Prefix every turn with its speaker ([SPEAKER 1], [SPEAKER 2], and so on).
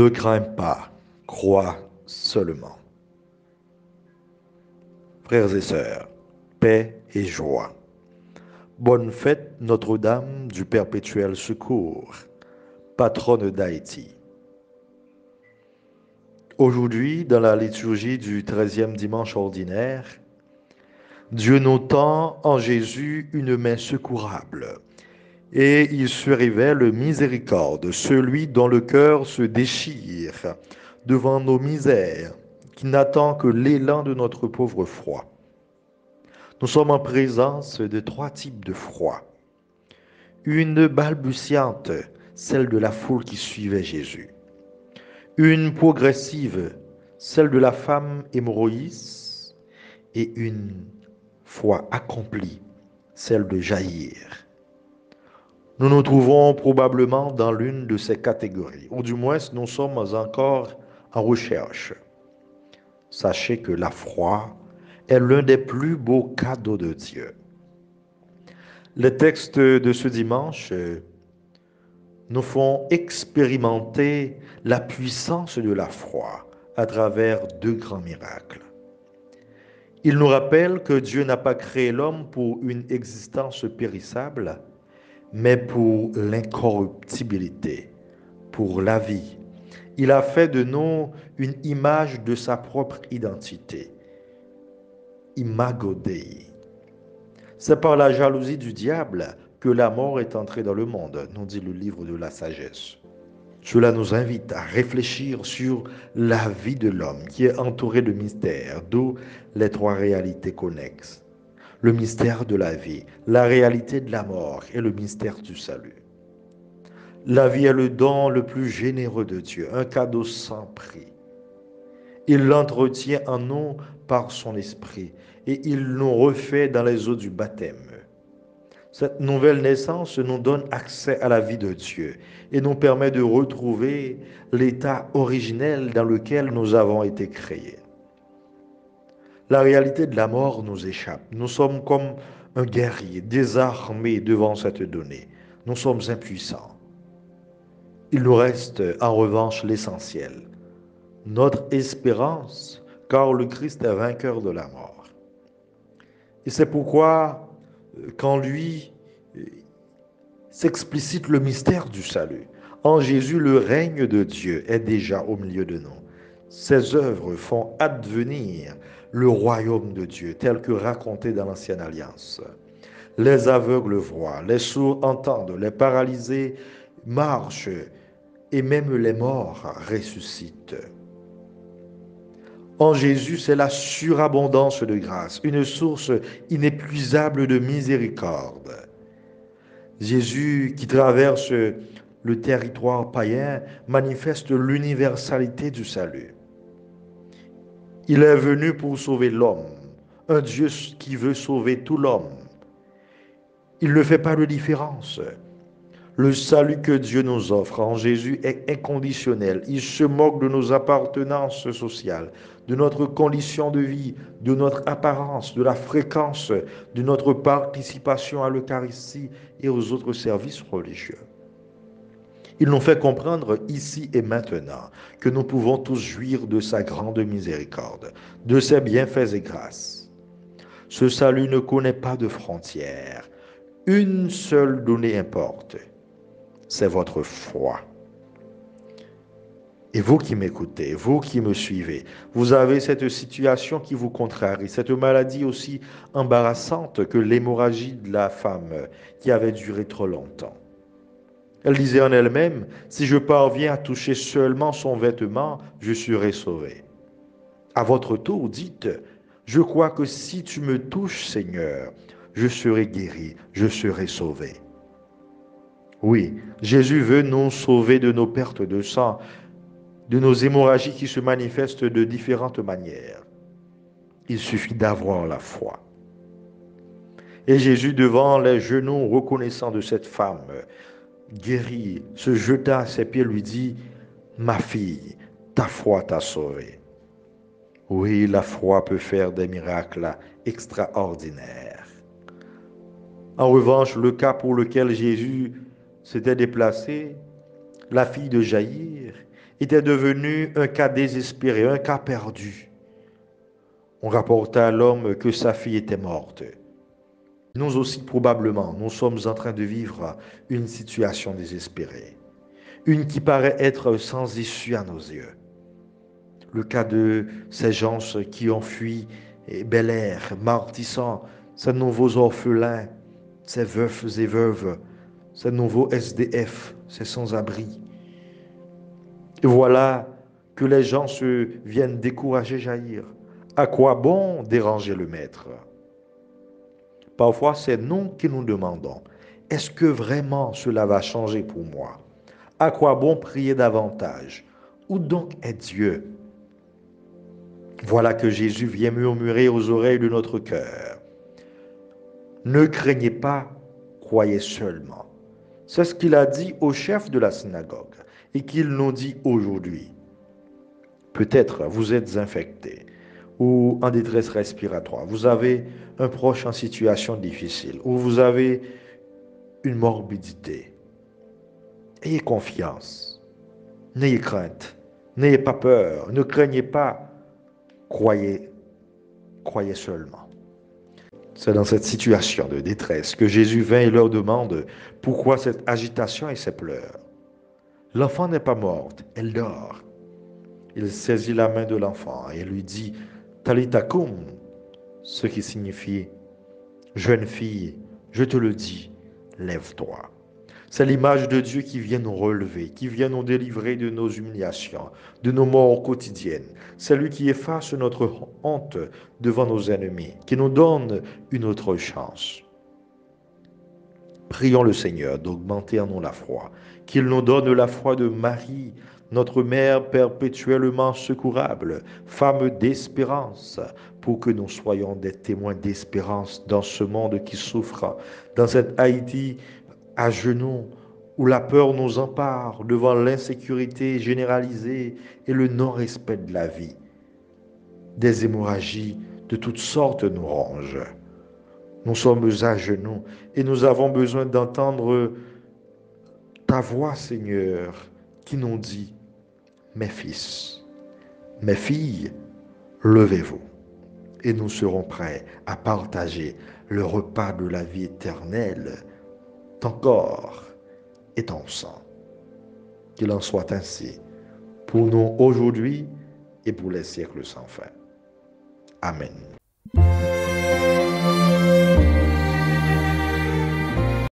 [SPEAKER 1] Ne crains pas, crois seulement. Frères et sœurs, paix et joie. Bonne fête Notre-Dame du Perpétuel Secours, patronne d'Haïti. Aujourd'hui, dans la liturgie du 13e dimanche ordinaire, Dieu nous tend en Jésus une main secourable et il se révèle miséricorde, celui dont le cœur se déchire devant nos misères, qui n'attend que l'élan de notre pauvre foi. Nous sommes en présence de trois types de foi. Une balbutiante, celle de la foule qui suivait Jésus. Une progressive, celle de la femme hémorroïs. Et une foi accomplie, celle de Jaïr. Nous nous trouvons probablement dans l'une de ces catégories, ou du moins nous sommes encore en recherche. Sachez que la foi est l'un des plus beaux cadeaux de Dieu. Les textes de ce dimanche nous font expérimenter la puissance de la foi à travers deux grands miracles. Ils nous rappellent que Dieu n'a pas créé l'homme pour une existence périssable, mais pour l'incorruptibilité, pour la vie. Il a fait de nous une image de sa propre identité. Imago Dei. C'est par la jalousie du diable que la mort est entrée dans le monde, nous dit le livre de la sagesse. Cela nous invite à réfléchir sur la vie de l'homme qui est entouré de mystères, d'où les trois réalités connexes. Le mystère de la vie, la réalité de la mort et le mystère du salut. La vie est le don le plus généreux de Dieu, un cadeau sans prix. Il l'entretient en nous par son esprit et il nous refait dans les eaux du baptême. Cette nouvelle naissance nous donne accès à la vie de Dieu et nous permet de retrouver l'état originel dans lequel nous avons été créés. La réalité de la mort nous échappe. Nous sommes comme un guerrier désarmé devant cette donnée. Nous sommes impuissants. Il nous reste en revanche l'essentiel, notre espérance, car le Christ est vainqueur de la mort. Et c'est pourquoi, quand lui s'explicite le mystère du salut, en Jésus, le règne de Dieu est déjà au milieu de nous. Ses œuvres font advenir le royaume de Dieu, tel que raconté dans l'Ancienne Alliance. Les aveugles voient, les sourds entendent, les paralysés marchent, et même les morts ressuscitent. En Jésus, c'est la surabondance de grâce, une source inépuisable de miséricorde. Jésus, qui traverse le territoire païen, manifeste l'universalité du salut. Il est venu pour sauver l'homme, un Dieu qui veut sauver tout l'homme. Il ne fait pas de différence. Le salut que Dieu nous offre en Jésus est inconditionnel. Il se moque de nos appartenances sociales, de notre condition de vie, de notre apparence, de la fréquence, de notre participation à l'Eucharistie et aux autres services religieux. Il nous fait comprendre ici et maintenant que nous pouvons tous jouir de sa grande miséricorde, de ses bienfaits et grâces. Ce salut ne connaît pas de frontières. Une seule donnée importe. C'est votre foi. Et vous qui m'écoutez, vous qui me suivez, vous avez cette situation qui vous contrarie, cette maladie aussi embarrassante que l'hémorragie de la femme qui avait duré trop longtemps. Elle disait en elle-même, si je parviens à toucher seulement son vêtement, je serai sauvée. À votre tour, dites, je crois que si tu me touches, Seigneur, je serai guéri, je serai sauvé. Oui, Jésus veut nous sauver de nos pertes de sang, de nos hémorragies qui se manifestent de différentes manières. Il suffit d'avoir la foi. Et Jésus, devant les genoux reconnaissants de cette femme, guérie, se jeta à ses pieds, lui dit, ma fille, ta foi t'a sauvée. Oui, la foi peut faire des miracles extraordinaires. En revanche, le cas pour lequel Jésus s'était déplacé, la fille de Jaïr, était devenu un cas désespéré, un cas perdu. On rapporta à l'homme que sa fille était morte. Nous aussi, probablement, nous sommes en train de vivre une situation désespérée, une qui paraît être sans issue à nos yeux. Le cas de ces gens qui ont fui Bel Air, martissant ces nouveaux orphelins, ces veufs et veuves, ces nouveaux SDF, ces sans-abri. Et voilà que les gens se viennent décourager, jaillir. À quoi bon déranger le maître? Parfois, c'est nous qui nous demandons, est-ce que vraiment cela va changer pour moi? À quoi bon prier davantage? Où donc est Dieu? Voilà que Jésus vient murmurer aux oreilles de notre cœur. Ne craignez pas, croyez seulement. C'est ce qu'il a dit au chef de la synagogue et qu'il nous dit aujourd'hui. Peut-être vous êtes infecté ou en détresse respiratoire. Vous avez un proche en situation difficile ou vous avez une morbidité. Ayez confiance, n'ayez crainte, n'ayez pas peur, ne craignez pas, croyez, croyez seulement. C'est dans cette situation de détresse que Jésus vint et leur demande pourquoi cette agitation et ces pleurs. L'enfant n'est pas morte, elle dort. Il saisit la main de l'enfant et lui dit Talita cum, ce qui signifie jeune fille, je te le dis, lève-toi. C'est l'image de Dieu qui vient nous relever, qui vient nous délivrer de nos humiliations, de nos morts quotidiennes. C'est lui qui efface notre honte devant nos ennemis, qui nous donne une autre chance. Prions le Seigneur d'augmenter en nous la foi, qu'il nous donne la foi de Marie, notre mère perpétuellement secourable, femme d'espérance, pour que nous soyons des témoins d'espérance dans ce monde qui souffre, dans cette Haïti à genoux, où la peur nous empare devant l'insécurité généralisée et le non-respect de la vie. Des hémorragies de toutes sortes nous rongent. Nous sommes à genoux et nous avons besoin d'entendre ta voix, Seigneur, qui nous dit, mes fils, mes filles, levez-vous et nous serons prêts à partager le repas de la vie éternelle, ton corps et ton sang. Qu'il en soit ainsi pour nous aujourd'hui et pour les siècles sans fin. Amen.